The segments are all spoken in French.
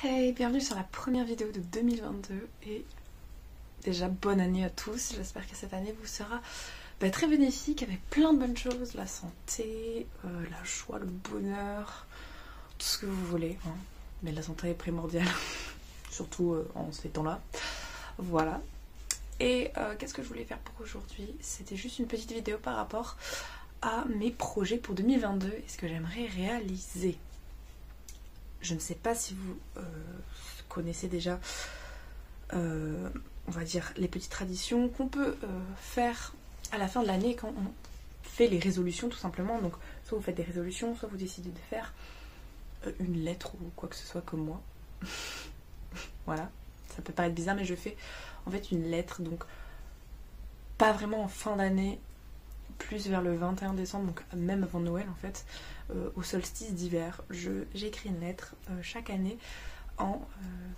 Hey, bienvenue sur la première vidéo de 2022 et déjà bonne année à tous. J'espère que cette année vous sera très bénéfique avec plein de bonnes choses, la santé, la joie, le bonheur, tout ce que vous voulez, hein. Mais la santé est primordiale, surtout en ces temps-là. Voilà. Et qu'est-ce que je voulais faire pour aujourd'hui? C'était juste une petite vidéo par rapport à mes projets pour 2022 et ce que j'aimerais réaliser. Je ne sais pas si vous connaissez déjà, on va dire, les petites traditions qu'on peut faire à la fin de l'année quand on fait les résolutions tout simplement. Donc soit vous faites des résolutions, soit vous décidez de faire une lettre ou quoi que ce soit comme moi. Voilà, ça peut paraître bizarre mais je fais en fait une lettre, donc pas vraiment en fin d'année, plus vers le 21 décembre, donc même avant Noël en fait, au solstice d'hiver. J'écris une lettre chaque année en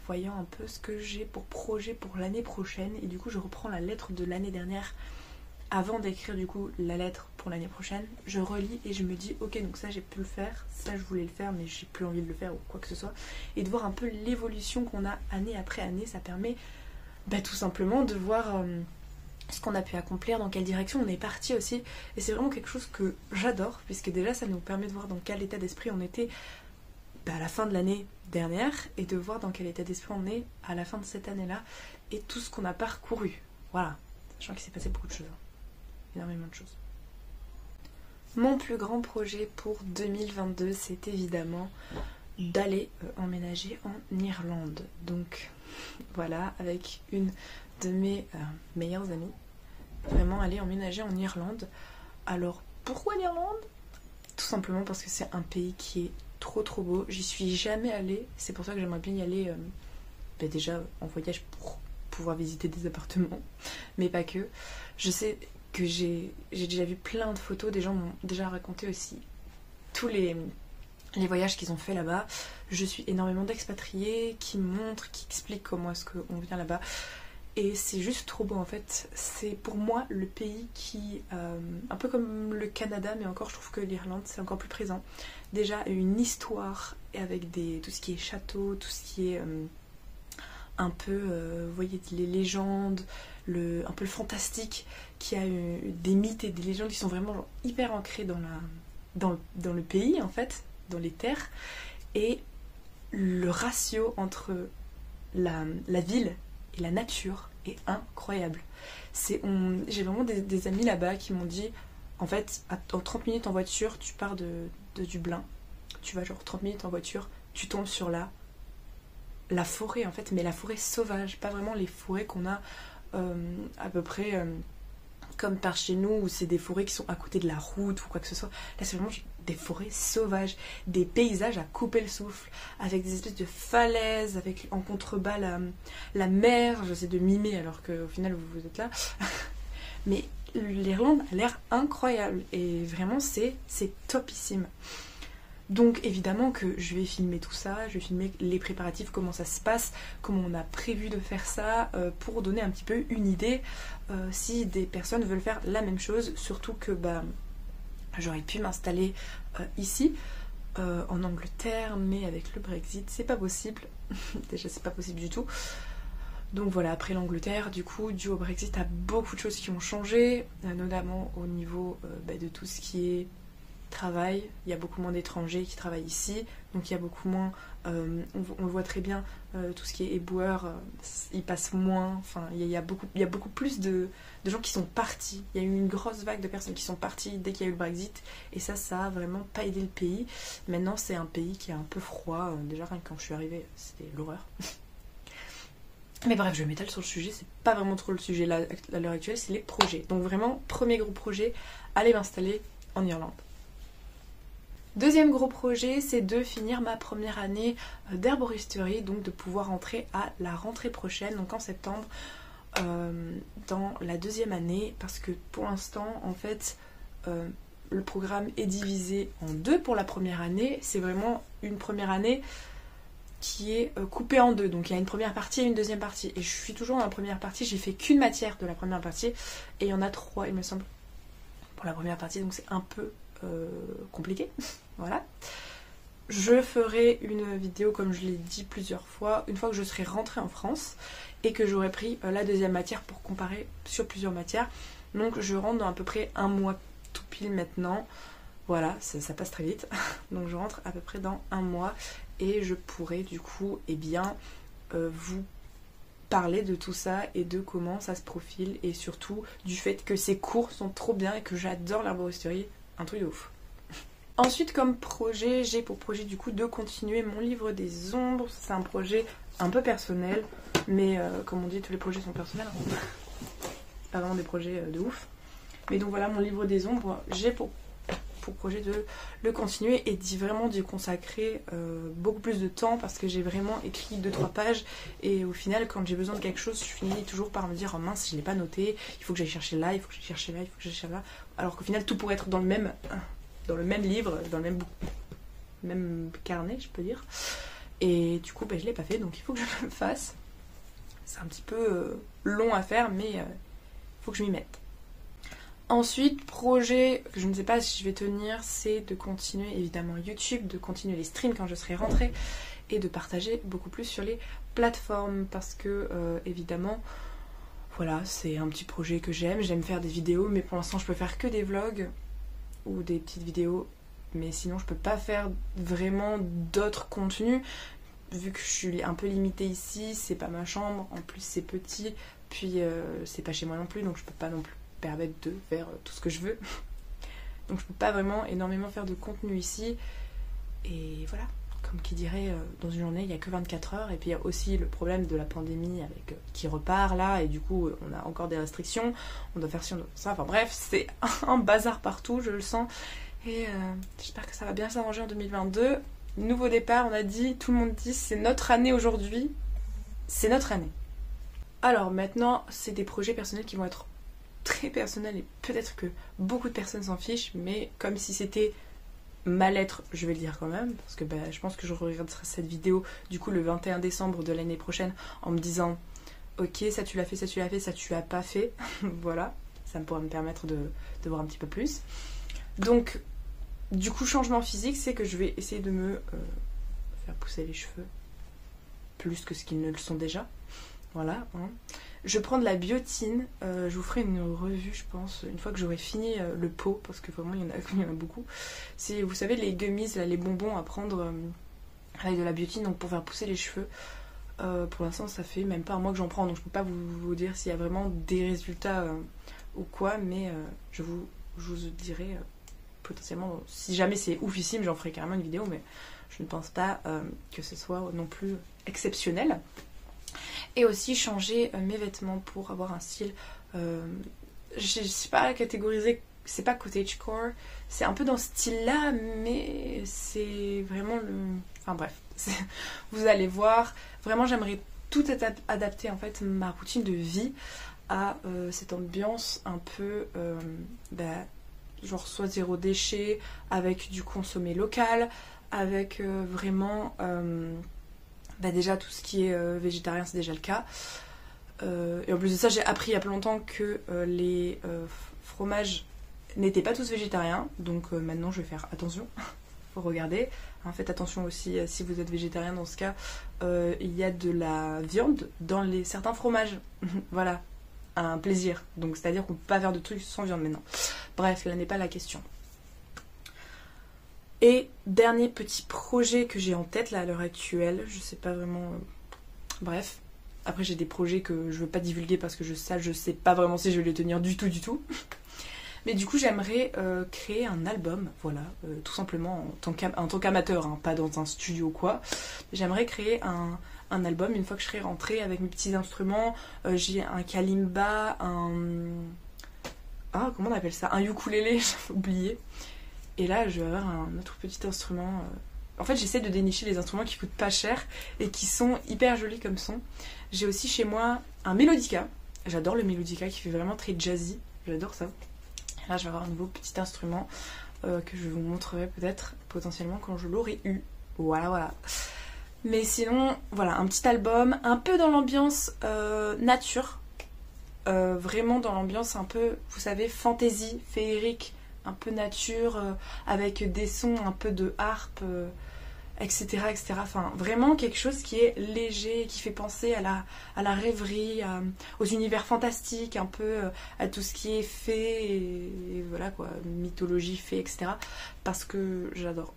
voyant un peu ce que j'ai pour projet pour l'année prochaine, et du coup je reprends la lettre de l'année dernière avant d'écrire du coup la lettre pour l'année prochaine. Je relis et je me dis ok, donc ça j'ai pu le faire, ça je voulais le faire mais j'ai plus envie de le faire ou quoi que ce soit, et de voir un peu l'évolution qu'on a année après année. Ça permet tout simplement de voir ce qu'on a pu accomplir, dans quelle direction on est parti aussi, et c'est vraiment quelque chose que j'adore puisque déjà ça nous permet de voir dans quel état d'esprit on était à la fin de l'année dernière et de voir dans quel état d'esprit on est à la fin de cette année-là et tout ce qu'on a parcouru. Voilà, sachant qu'il s'est passé beaucoup de choses, énormément de choses. Mon plus grand projet pour 2022, c'est évidemment d'aller emménager en Irlande. Donc voilà, avec une de mes meilleures amies, vraiment aller emménager en Irlande. Alors pourquoi l'Irlande? Tout simplement parce que c'est un pays qui est trop beau. J'y suis jamais allée, c'est pour ça que j'aimerais bien y aller déjà en voyage pour pouvoir visiter des appartements, mais pas que. Je sais que j'ai déjà vu plein de photos, des gens m'ont déjà raconté aussi tous les voyages qu'ils ont fait là-bas. Je suis énormément d'expatriés qui montrent, qui expliquent comment est-ce qu'on vient là-bas. Et c'est juste trop beau en fait. C'est pour moi le pays qui, un peu comme le Canada, mais encore je trouve que l'Irlande c'est encore plus présent. Déjà une histoire avec tout ce qui est château, tout ce qui est un peu, vous voyez, les légendes, un peu le fantastique, qui a des mythes et des légendes qui sont vraiment genre, hyper ancrés dans le pays en fait, dans les terres. Et le ratio entre la ville et la nature est incroyable. J'ai vraiment des amis là-bas qui m'ont dit, en fait, en 30 minutes en voiture, tu pars de Dublin, tu vas genre 30 minutes en voiture, tu tombes sur la forêt en fait, mais la forêt sauvage, pas vraiment les forêts qu'on a à peu près comme par chez nous, où c'est des forêts qui sont à côté de la route ou quoi que ce soit. Là c'est vraiment des forêts sauvages, des paysages à couper le souffle, avec des espèces de falaises, avec en contrebas la mer. J'essaie de mimer alors qu'au final vous êtes là. Mais l'Irlande a l'air incroyable et vraiment c'est topissime. Donc évidemment que je vais filmer tout ça, je vais filmer les préparatifs, comment ça se passe, comment on a prévu de faire ça, pour donner un petit peu une idée si des personnes veulent faire la même chose. Surtout que j'aurais pu m'installer ici, en Angleterre, mais avec le Brexit c'est pas possible. Déjà c'est pas possible du tout. Donc voilà, après l'Angleterre, du coup, dû au Brexit, il y a beaucoup de choses qui ont changé, notamment au niveau de tout ce qui est travail. Il y a beaucoup moins d'étrangers qui travaillent ici, donc il y a beaucoup moins, on le voit très bien, tout ce qui est éboueur, il passe moins, enfin il y a beaucoup plus de gens qui sont partis. Il y a eu une grosse vague de personnes qui sont parties dès qu'il y a eu le Brexit, et ça a vraiment pas aidé le pays. Maintenant c'est un pays qui est un peu froid, déjà rien que quand je suis arrivée c'était l'horreur. Mais bref, je m'étale sur le sujet, c'est pas vraiment trop le sujet là, à l'heure actuelle, c'est les projets. Donc vraiment, premier gros projet, aller m'installer en Irlande. Deuxième gros projet, c'est de finir ma première année d'herboristerie, donc de pouvoir rentrer à la rentrée prochaine, donc en septembre, dans la deuxième année, parce que pour l'instant, en fait, le programme est divisé en deux pour la première année. C'est vraiment une première année qui est coupée en deux, donc il y a une première partie et une deuxième partie, et je suis toujours dans la première partie. J'ai fait qu'une matière de la première partie, et il y en a 3 il me semble pour la première partie, donc c'est un peu compliqué. Voilà. Je ferai une vidéo, comme je l'ai dit plusieurs fois, une fois que je serai rentrée en France et que j'aurai pris la deuxième matière pour comparer sur plusieurs matières. Donc je rentre dans à peu près un mois tout pile maintenant. Voilà, ça passe très vite. Donc je rentre à peu près dans un mois et je pourrai du coup, eh bien, vous parler de tout ça et de comment ça se profile et surtout du fait que ces cours sont trop bien et que j'adore l'herboristerie, un truc de ouf. Ensuite, comme projet, j'ai pour projet du coup de continuer mon livre des ombres. C'est un projet un peu personnel, mais comme on dit, tous les projets sont personnels. C'est pas vraiment des projets de ouf. Mais donc voilà, mon livre des ombres, j'ai pour projet de le continuer et vraiment d'y consacrer beaucoup plus de temps parce que j'ai vraiment écrit 2-3 pages et au final, quand j'ai besoin de quelque chose, je finis toujours par me dire oh mince, je l'ai pas noté, il faut que j'aille chercher là, il faut que j'aille chercher là, il faut que j'aille chercher là. Alors qu'au final, tout pourrait être dans le même livre, dans le même carnet, je peux dire. Et du coup, je l'ai pas fait, donc il faut que je le fasse. C'est un petit peu long à faire, mais il faut que je m'y mette. Ensuite, projet que je ne sais pas si je vais tenir, c'est de continuer évidemment YouTube, de continuer les streams quand je serai rentrée et de partager beaucoup plus sur les plateformes parce que évidemment, voilà, c'est un petit projet que j'aime faire des vidéos, mais pour l'instant je peux faire que des vlogs ou des petites vidéos, mais sinon je peux pas faire vraiment d'autres contenus vu que je suis un peu limitée ici, c'est pas ma chambre, en plus c'est petit, puis c'est pas chez moi non plus, donc je peux pas non plus permettre de faire tout ce que je veux. Donc je peux pas vraiment énormément faire de contenu ici. Et voilà, comme qui dirait, dans une journée il n'y a que 24 heures. Et puis il y a aussi le problème de la pandémie avec qui repart là. Et du coup on a encore des restrictions. On doit faire ci, on doit faire ça. Enfin bref, c'est un bazar partout, je le sens. Et j'espère que ça va bien s'arranger en 2022. Nouveau départ, on a dit, tout le monde dit c'est notre année aujourd'hui. C'est notre année. Alors maintenant, c'est des projets personnels qui vont être très personnel et peut-être que beaucoup de personnes s'en fichent, mais comme si c'était ma lettre, je vais le dire quand même, parce que je pense que je regarderai cette vidéo du coup le 21 décembre de l'année prochaine en me disant ok, ça tu l'as fait, ça tu l'as fait, ça tu l'as pas fait. Voilà, ça pourra me permettre de voir un petit peu plus. Donc du coup, changement physique, c'est que je vais essayer de me faire pousser les cheveux plus que ce qu'ils ne le sont déjà. Voilà, hein. Je prends de la biotine, je vous ferai une revue je pense, une fois que j'aurai fini le pot, parce que vraiment il y en a beaucoup. C'est, vous savez, les gummies, là, les bonbons à prendre avec de la biotine, donc pour faire pousser les cheveux. Pour l'instant ça fait même pas un mois que j'en prends, donc je peux pas vous dire s'il y a vraiment des résultats ou quoi, mais je vous dirai potentiellement, si jamais c'est oufissime, j'en ferai carrément une vidéo, mais je ne pense pas que ce soit non plus exceptionnel. Et aussi changer mes vêtements pour avoir un style, je sais pas catégoriser, c'est pas cottagecore, c'est un peu dans ce style là, mais c'est vraiment le... Enfin bref, vous allez voir, vraiment j'aimerais tout adapter en fait ma routine de vie à cette ambiance un peu, genre soit zéro déchet, avec du consommé local, avec vraiment... déjà tout ce qui est végétarien c'est déjà le cas et en plus de ça j'ai appris il y a pas longtemps que les fromages n'étaient pas tous végétariens, donc maintenant je vais faire attention. Faut regarder, hein, faites attention aussi si vous êtes végétarien, dans ce cas il y a de la viande dans certains fromages. Voilà, un plaisir, donc c'est à dire qu'on peut pas faire de trucs sans viande maintenant. Bref, là n'est pas la question. Et dernier petit projet que j'ai en tête là à l'heure actuelle, je sais pas vraiment... Bref, après j'ai des projets que je veux pas divulguer parce que je sais pas vraiment si je vais les tenir du tout. Mais du coup j'aimerais créer un album, voilà, tout simplement en tant qu'amateur, hein, pas dans un studio ou quoi. J'aimerais créer un album une fois que je serai rentrée avec mes petits instruments. J'ai un kalimba, comment on appelle ça, un ukulélé, j'avais oublié. Et là, je vais avoir un autre petit instrument. En fait, j'essaie de dénicher les instruments qui coûtent pas cher et qui sont hyper jolis comme son. J'ai aussi chez moi un mélodica. J'adore le mélodica qui fait vraiment très jazzy. J'adore ça. Et là, je vais avoir un nouveau petit instrument que je vous montrerai peut-être potentiellement quand je l'aurai eu. Voilà. Mais sinon, voilà, un petit album un peu dans l'ambiance nature. Vraiment dans l'ambiance un peu, vous savez, fantasy, féerique. un peu nature, avec des sons un peu de harpe, etc., etc. Enfin, vraiment quelque chose qui est léger, qui fait penser à la rêverie, aux univers fantastiques, un peu à tout ce qui est fée, et voilà quoi, mythologie, fée, etc. Parce que j'adore.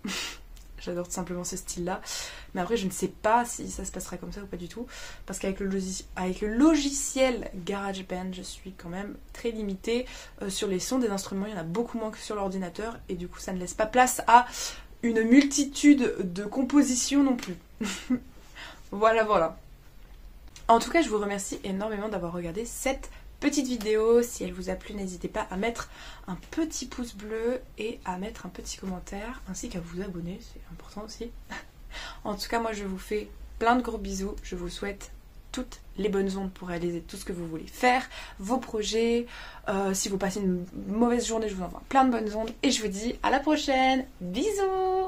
J'adore tout simplement ce style-là. Mais après, je ne sais pas si ça se passera comme ça ou pas du tout. Parce qu'avec le logiciel GarageBand, je suis quand même très limitée sur les sons des instruments. Il y en a beaucoup moins que sur l'ordinateur. Et du coup, ça ne laisse pas place à une multitude de compositions non plus. Voilà, voilà. En tout cas, je vous remercie énormément d'avoir regardé cette petite vidéo. Si elle vous a plu, n'hésitez pas à mettre un petit pouce bleu et à mettre un petit commentaire, ainsi qu'à vous abonner, c'est important aussi. En tout cas, moi je vous fais plein de gros bisous. Je vous souhaite toutes les bonnes ondes pour réaliser tout ce que vous voulez faire, vos projets. Si vous passez une mauvaise journée, je vous envoie plein de bonnes ondes et je vous dis à la prochaine. Bisous.